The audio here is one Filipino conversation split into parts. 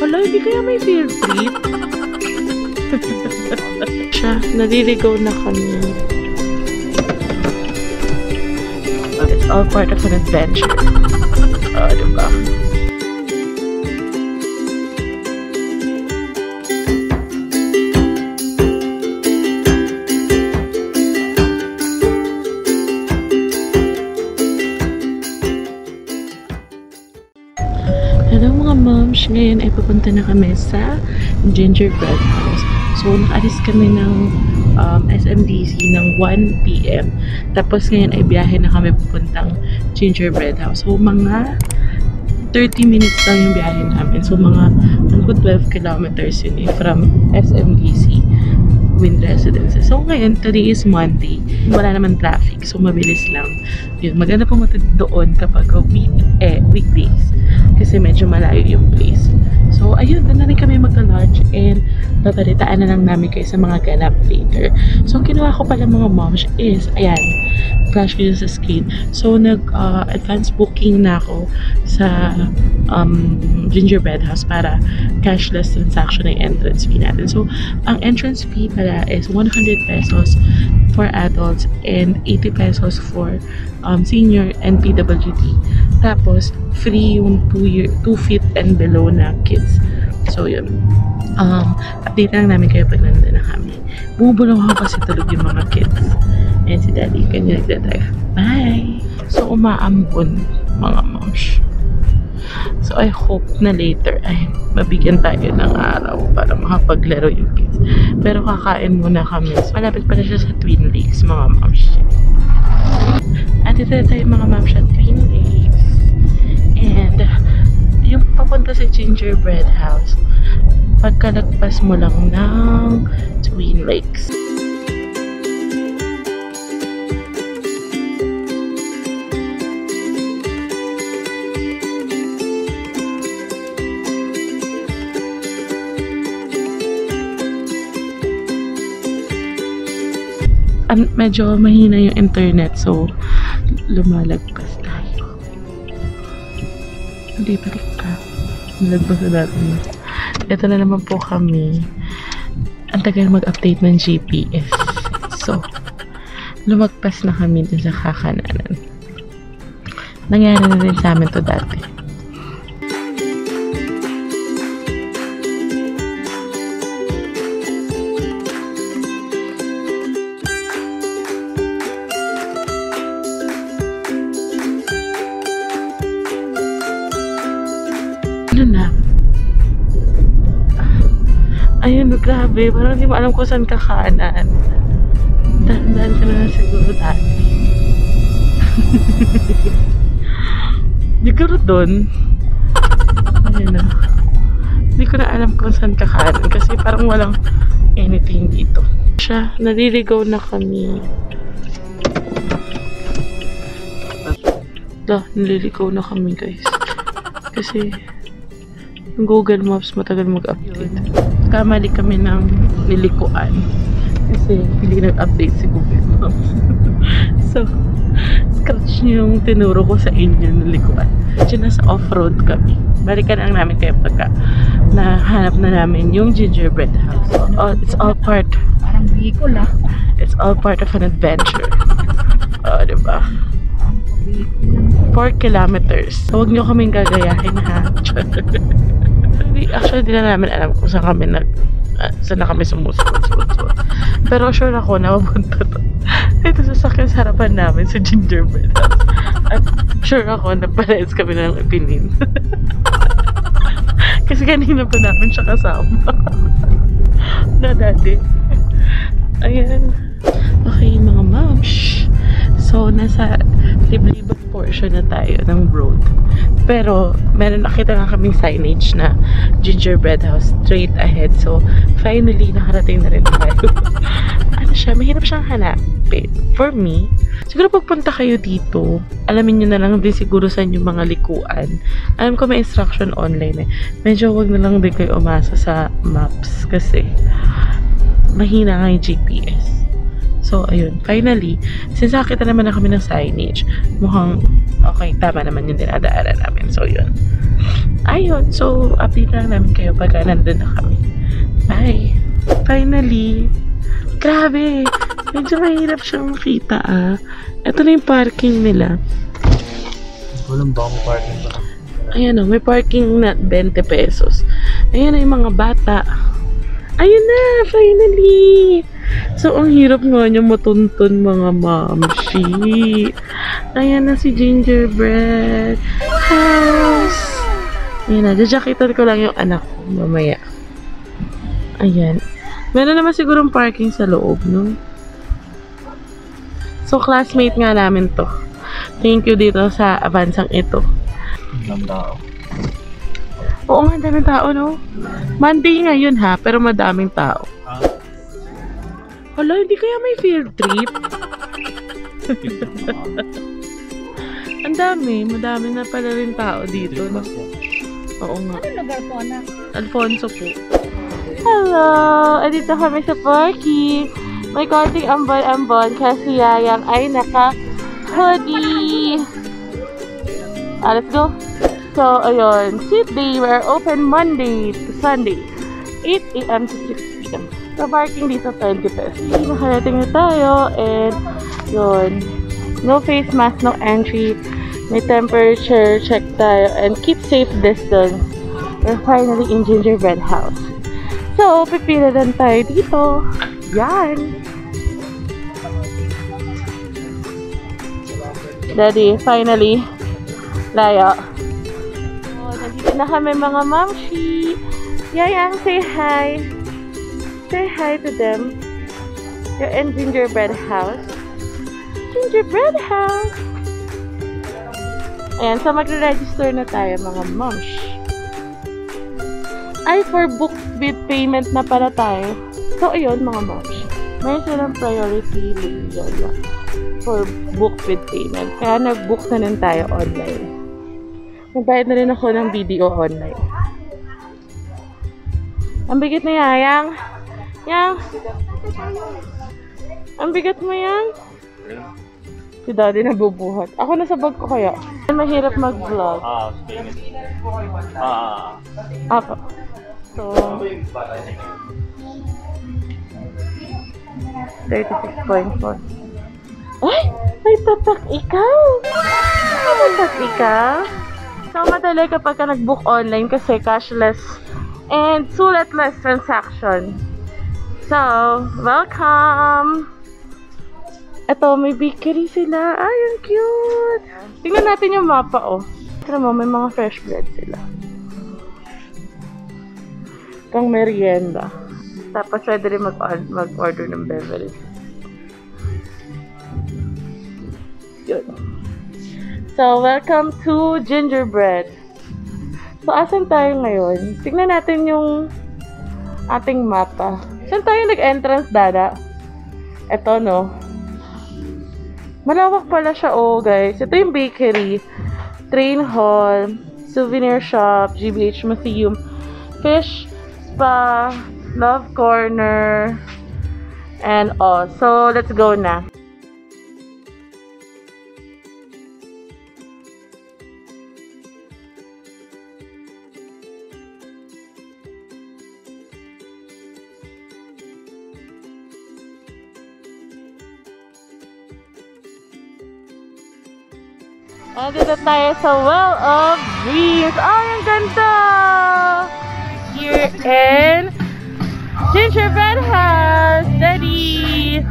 Hala, hindi kaya may field trip? Siya, naliligaw na kami. It's all part of an adventure. Diba? Hello mga moms! Ngayon ay pupunta na kami sa Gingerbread House. So, nakaalis kami ng SMDC ng 1 PM. Tapos ngayon ay biyahe na kami pupuntang Gingerbread House. So, mga 30 minutes lang yung biyahe namin. So, mga 12 kilometers yun from SMDC Wind Residences. So, ngayon, today is Monday. Wala naman traffic. So, mabilis lang. Yun, maganda pumunta doon kapag weekdays. Kasi medyo malayo yung place. So, ayun, doon na rin kami magka-lunch and babalitaan na lang namin kayo sa mga ganap later. So, ang ginawa ko pala mga moms is, ayan, flash ko yun sa screen. So, nag-advance booking na ako sa Gingerbread House para cashless transaction ng entrance fee natin. So, ang entrance fee pala is 100 pesos for adults and 80 pesos for senior and PWD. Tapos, free yung 2 feet and below na kids. So, yun. Update lang namin kayo pag nandun na kami. Bumubulong ako kasi tulog yung mga kids. And si Daddy, kanya nagdadrive. Bye! So, umaambon, mga moms. So, I hope na later ay mabigyan tayo ng araw para makapaglaro yung kids. Pero kakain muna kami. So, malapit pala siya sa Twin Lakes, mga moms. At ito tayo mga moms sa Twin Lakes. And, yung papunta sa Gingerbread House, pagkalagpas mo lang ng Twin Lakes. Medyo mahina yung internet, so lumalagpas tayo. Hindi pa rin ka. Nalagpas na natin. Ito na naman po kami. Ang tagal mag-update ng GPS. So, lumagpas na kami dun sa kakananan. Nangyari na rin sa amin to dati. Ano na? Ayun, grabe. Parang hindi mo alam kung saan kakanan. Dahan-dahan ka na siguro dati. Siguro doon. Ayun na. Hindi ko na alam kung saan kakanan. Kasi parang walang anything dito. Siya, naliligaw na kami. Naliligaw na kami guys. Kasi yung Google Maps matagal mag-update. Kamali kami ng nilikuan. Kasi hindi nag-update si Google Maps. So, scratch niyo yung tinuro ko sa inyo nilikuan. Diyan nasa off-road kami. Balikan lang namin kayo pagka nahanap na namin yung Gingerbread House. So, it's all part. Parang vehicle ah. It's all part of an adventure. Diba? 4 kilometers. So, huwag nyo kaming gagayahin ha. Actually, di na namin alam kung saan kami saan na kami sumusunod. Pero sure ako na mapunta to. Ito sasakyan sa harapan namin sa Gingerbread House. At sure ako na parehas kami ng opinion. Kasi kanina pa namin siya kasama. Na dati. Ayan. Okay mga moms. So, nasa liblibot portion na tayo ng road. Pero, nakita nga kaming signage na Gingerbread House straight ahead. So, finally, nakarating na rin tayo. Ano siya? Mahirap siyang hanapin. For me, siguro pagpunta kayo dito, alamin nyo na lang din siguro saan yung mga likuan. Alam ko may instruction online eh. Medyo wag na lang din kayo umasa sa maps kasi mahina nga yung GPS. So, ayun. Finally, since nakita naman na kami ng signage, mukhang okay, tama naman yung dinadaanan namin. So, yun. Ayun. So, update lang namin kayo pagka nandun na kami. Bye! Finally! Grabe! Medyo mahirap siyang makita Ito na yung parking nila. Walang bang parking ba? Ayan o, may parking na 20 pesos. Ayan na yung mga bata. Ayun na! Finally! So, ang hirap nga niya matuntun mga mamshi. Ayan na si Gingerbread House. Ayan na, jajakitan ko lang yung anak ko mamaya. Ayan. Meron naman sigurong parking sa loob, no? So, classmate nga namin to. Thank you dito sa avansang ito. Ang tao. Oo nga, daming tao, no? Monday ngayon, ha? Pero madaming tao. Hala, hindi kaya may field trip? Ang dami. Madami na pala rin tao dito, no? Oo nga. Ano lugar po, anak? Alfonso po. Hello! Andito kami sa parking. May konting ambon-ambon kasi Yayang ay naka-hoodie. Let's go. So, ayun. Cheat day. We're open Monday to Sunday. 8 a.m. to 6 p.m. So, parking dito 20 pesos. Nakarating na tayo. And, yun. No face mask, no entry. May temperature check tayo. And keep safe distance. We're finally in Gingerbread House. So, pipila lang tayo dito. Yan. Daddy, finally. Layo. So, nandito na kami mga mamshi. Yayang, say hi. Say hi to them. You're in Gingerbread House. Gingerbread House. Ayan, so magre-register na tayo mga mamsh. Ay, for book with payment na para tayo. So, ayun mga mamsh. May silang priority list for book with payment. Kaya nag-book na rin tayo online. Nagbayad na rin ako ng video online. Ang bigat na Yayang. Yang. Ang bigat mo Yang. Si Daddy nabubuhat. Ako nasa bag ko kaya. Mahirap mag-vlog. Apa. So, 36.4. Ay! May tatak ikaw! May tatak ikaw? So, madali kapag ka nag-book online kasi cashless and sulat-less transaction. So, welcome! Ito, may bakery sila. Ay, ang cute! Tingnan natin yung mapa, oh. Tignan mo, may mga fresh bread sila. Pang merienda. Tapos, pwede rin mag-order ng beverage. Yun. So, welcome to Gingerbread. So, asan tayo ngayon? Tignan natin yung ating mapa. Saan tayo nag-entrance, Dada? Ito, no? Malawak pala siya, oh, guys. Ito yung bakery, train hall, souvenir shop, GBH Museum, fish spa, love corner, and all. So, let's go na. Dito tayo sa Well of Dreams. Ay, ang ganda! Here in Gingerbread House, Daddy!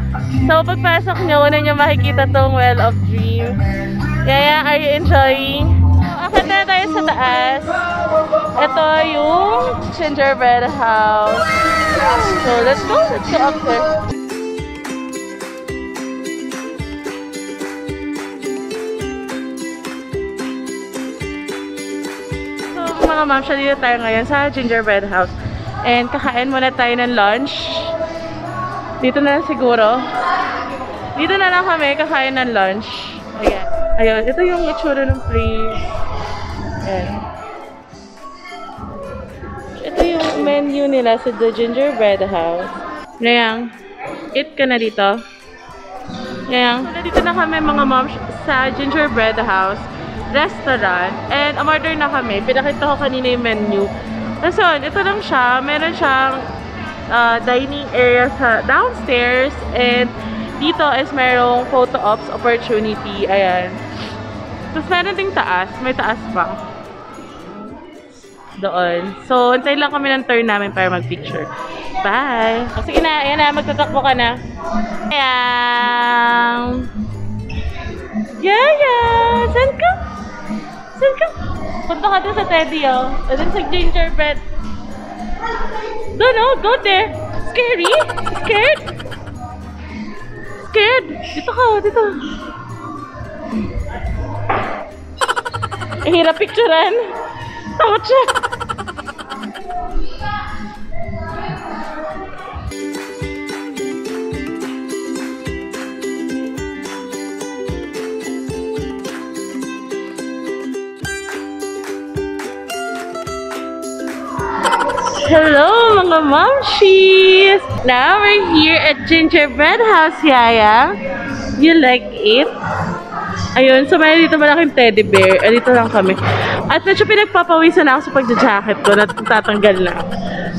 So, pagpasok nyo, una nyo makikita tong Well of Dreams. Kaya, are you enjoying? Akit na tayo sa taas. Ito yung Gingerbread House. So, let's go up there. Mga ma'am, siya dito tayo ngayon sa Gingerbread House. And kakain muna tayo ng lunch. Dito na lang siguro. Dito na lang kami kakain ng lunch. Ayan. Ayun, ito yung itsura ng place. Ayan. Ito yung menu nila sa The Gingerbread House. Nayang, eat ka na dito. Yan. So, nandito na kami mga moms sa Gingerbread House Restaurant. And umorder na kami. Pinakita ko kanina yung menu. So, ito lang siya. Meron siyang dining area sa downstairs. And dito is merong photo ops opportunity. Ayan. Tapos meron ding taas. May taas pa. Doon. So, antayin lang kami ng turn namin para mag-picture. Bye! O, sige na. Ayan na. Magtatakbo ka na. Ayan! Yaya! Saan ka? Saan ka? Punta ka dun sa Teddy, oh. O, dun sa gingerbread. Doon, oh. Go there. Scary? Scared? Scared? Dito ka, dito. Hirap picturean. Takot siya. Hello mga momshies! Now we're here at Gingerbread House, Yaya. You like it? Ayun, so may dito malaking teddy bear. Dito lang kami. At medyo pinagpapawisan ako sa pagja-jacket ko. Natatanggal na.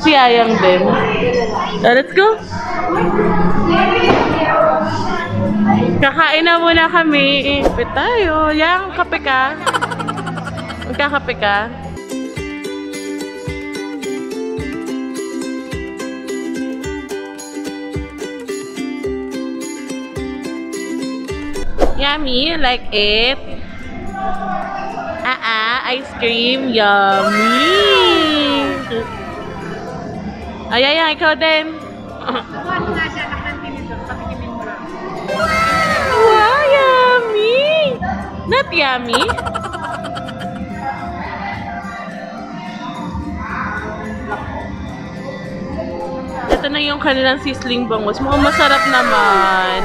Si Yayang din. Let's go! Kakain na muna kami. Ipit tayo. Yang, kape ka? Magkakape ka? Yummy, you like it? Ice cream, yummy! Ay, ikaw din. Wow, yummy! Not yummy? Ito na yung kanilang sisling bangus. Mukhang masarap naman.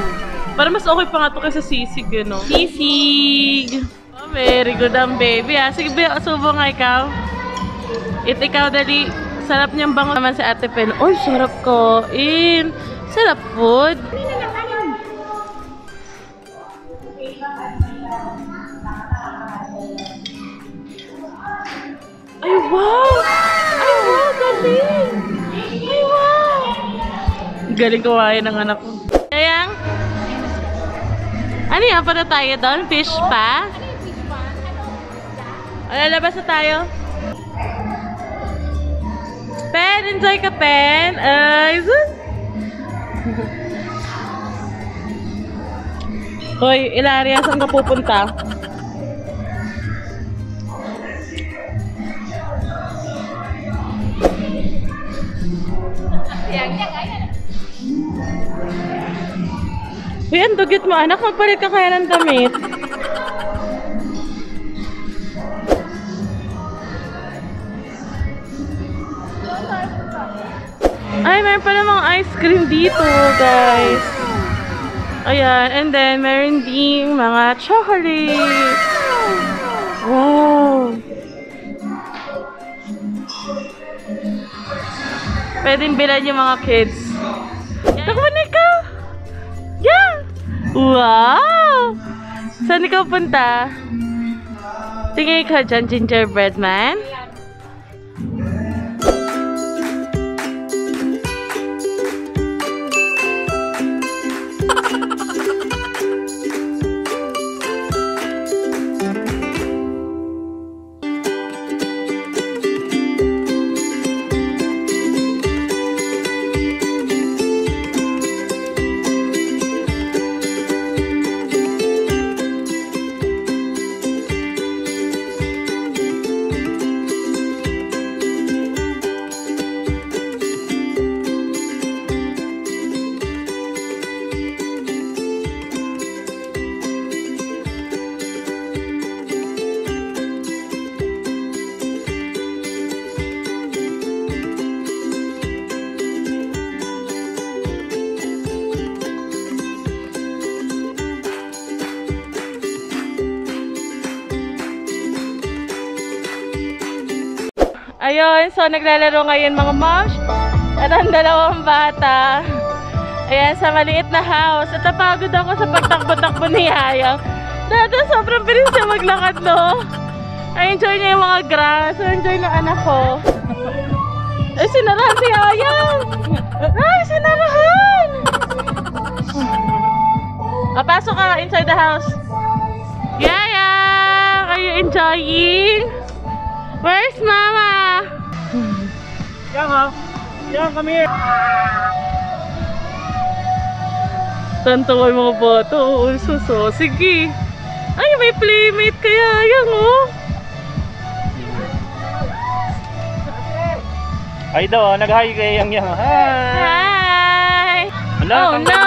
Para mas okay pa nga ito kaysa sisig, you know? Sisig! Oh, very good ang baby, ah. Sige, subo nga ikaw. Ikaw, dali. Sarap niyang bango naman si Ate Pen. Uy, sarap ko. Sarap food. Ay, wow! Ay, wow! Galing! Ay, wow! Galing kumain ng anak ko. Ayang? Ano yan? Para tayo doon? Fish pa? Lalabas na tayo? Pen! Enjoy ka, Pen! Hoy, Ilaria, saan ka pupunta? Uy, ang dugyot mo, anak. Magpalit ka kaya ng damit. Ay, meron pa namang ice cream dito, guys. Ayan, and then meron ding mga chocolate. Wow. Pwedeng bilan yung mga kids. Takbo na ikaw. Yeah! Wow! Saan ikaw punta? Tingin ka dyan, gingerbread man. Ayun, so naglalaro ngayon mga moms. At ang dalawang bata. Ayan, sa maliit na house. At napagod ako sa pagtakbo-takbo ni Yayang. Dati sobrang bilis siya maglakad, no? I-enjoy niya yung mga grass. I-enjoy ng anak ko. Ay, sinarahan si Yayang! Ay, sinarahan! Pasok ka inside the house. Yayang! Are you enjoying? Where's Mama? Yang ha? Yang, come here! Tanto ko yung mga bata. Oo, suso. Sige. Ay, may playmate kaya. Yan, oh. Ay daw, nag-hi kay Yang Yang. Hi! Hi! Hala, Oh, no!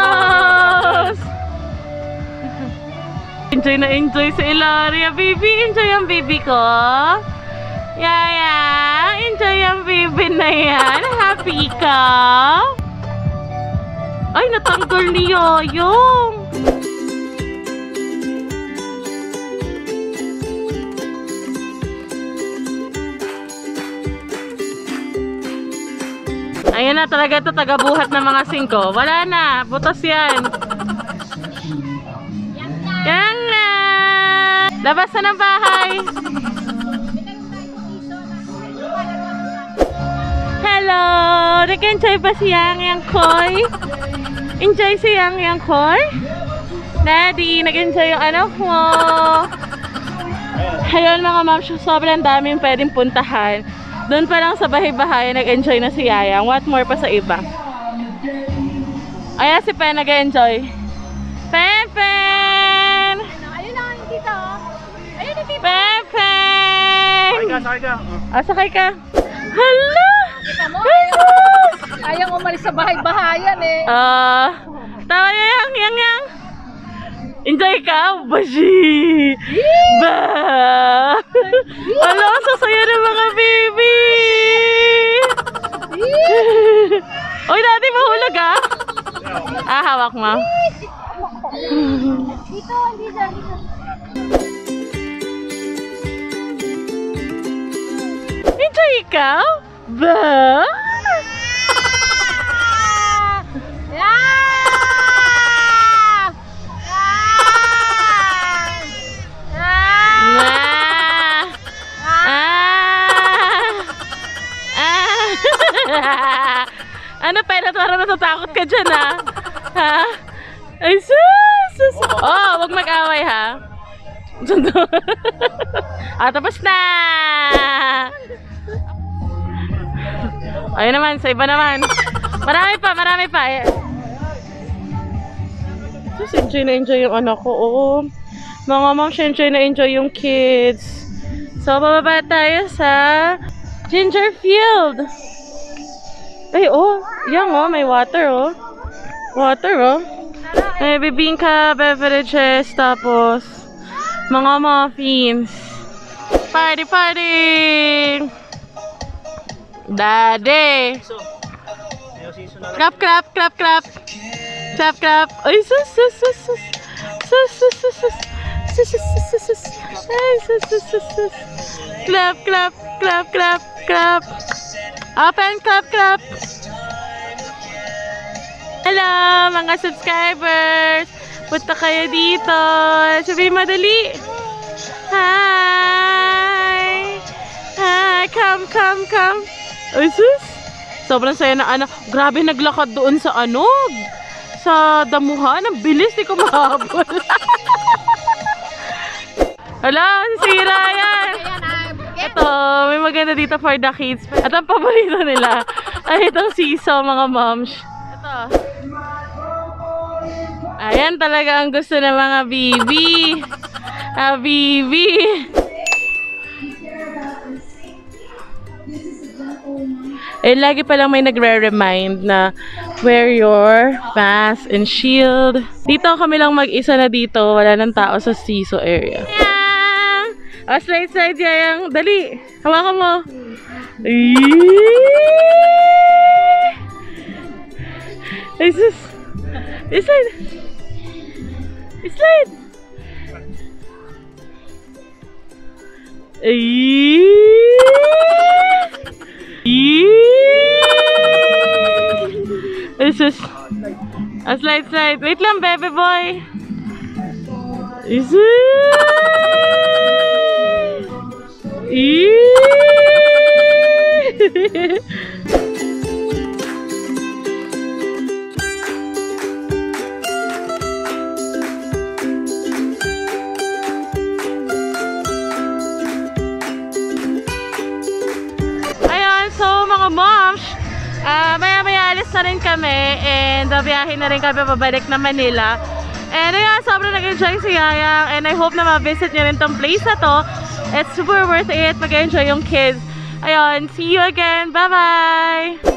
Enjoy na enjoy sa Ilaria, baby. Enjoy ang baby ko. Yaya, enjoy ang baby na yan. Happy ka? Ay, natanggal ni Yoyong. Ayan na talaga ito, tagabuhat ng mga singko. Wala na, butas yan. Yan na! Labas na ng bahay. Hello! Nag-enjoy ba si Yang Yang Koy? Enjoy si Yang Yang Koy? Daddy, nag-enjoy yung anak mo. Ayun mga ma'am, sobrang daming pwedeng puntahan. Doon pa lang sa bahay-bahay, nag-enjoy na si Yayang. What more pa sa iba? Ayan si Pen, nag-enjoy. Pen! Ayun na, dito. Ayun na, dito. Pen! Sakay ka. Sakay ka. Hala! Kita mo, ayaw umalis sa bahay-bahayan eh. Tawa Yang. Enjoy ka? Bashi! Ba! Alam, sasaya ng mga baby! Uy, dati mahulog ah! Hawak mo. Dito, dito. Enjoy ka? Ba? Ano pa? Parang natatakot ka dyan ha? Ha? Ay sus! Oh, wag mag-away ha? Tapos na! Ayun naman, sa iba naman. Marami pa. Sus, enjoy na enjoy yung anak ko. Oo. Mga moms, enjoy na enjoy yung kids. So, bababa tayo sa Ginger Field. Ay, oh. Yan, oh. May water, oh. May bibingka, beverages, tapos mga muffins. Party! Daddy! Clap! Ay, sus! Clap! Open, clap! Hello, mga subscribers! Punta kayo dito! Sabi madali! Hi! Come! Ay, sus! Sobrang saya na anak. Grabe, naglakad doon sa sa damuhan. Ang bilis, di ko mahabol. Hello, sira yan! Ito, may maganda dito for the kids. At ang paborito nila ay itong seesaw, mga moms. Ito. Ayan talaga ang gusto ng mga bibi. Bibi. Lagi palang may nagre-remind na wear your mask and shield. Dito kami lang mag-isa na dito. Wala nang tao sa Siso area. Slide Yayang. Dali. Hawakan mo. Ay, sus. Slide. Ay, sus. Slide, slide. Wait lang, baby boy. Ayan, so mga moms, maya-maya alis na rin kami and biyahe na rin kami pabalik na Manila. And ayan, sobrang nag-enjoy si Yayang and I hope na ma-visit nyo rin tong place na to. It's super worth it, mag-enjoy yung kids. Ayan, see you again, bye-bye!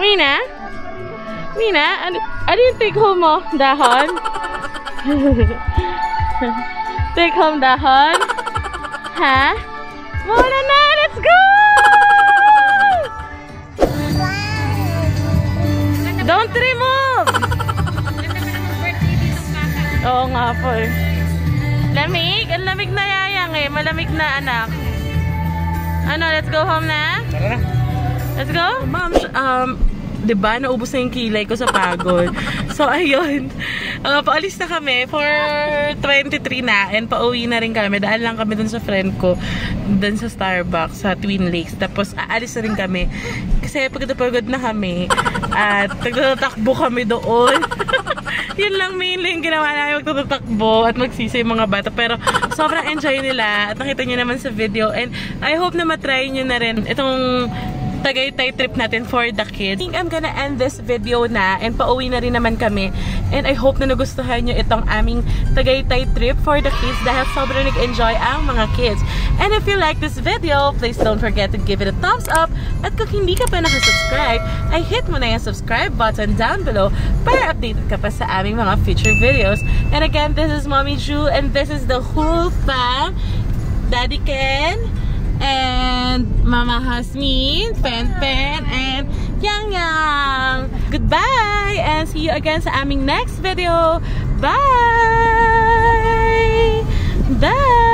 Mina? Mina? Ano yung take home mo? Dahon? Take home dahon? Ha? Muna na! Let's go! Don't remove! Oo nga po eh. Lamig? Ang lamig na Yayang eh. Malamig na anak. Ano? Let's go home na? Tara na. Let's go? Moms, diba, naubos na yung kilay ko sa pagod. So, ayun. Paalis na kami for 23 na and pauwi na rin kami. Daan lang kami dun sa friend ko, dun sa Starbucks, sa Twin Lakes. Tapos, aalis na rin kami. Kasi pagod na kami. At nagtatakbo kami doon. Yun lang mainly yung ginawa namin, magtatakbo at magsisi yung mga bata. Pero, sobrang enjoy nila. At nakita nyo naman sa video. And I hope na matry nyo na rin itong Tagaytay trip natin for the kids. I think I'm gonna end this video na and pauwi na rin naman kami. And I hope na nagustuhan nyo itong aming Tagaytay trip for the kids dahil sobrang nag-enjoy ang mga kids. And if you like this video, please don't forget to give it a thumbs up. At kung hindi ka pa nakasubscribe, ay hit mo na yung subscribe button down below para updated ka pa sa aming mga future videos. And again, this is Mommy Ju and this is the whole fam. Daddy Ken, and Mama Hasmin, Pen Pen, and Yang Yang. Goodbye! And see you again sa aming next video. Bye! Bye!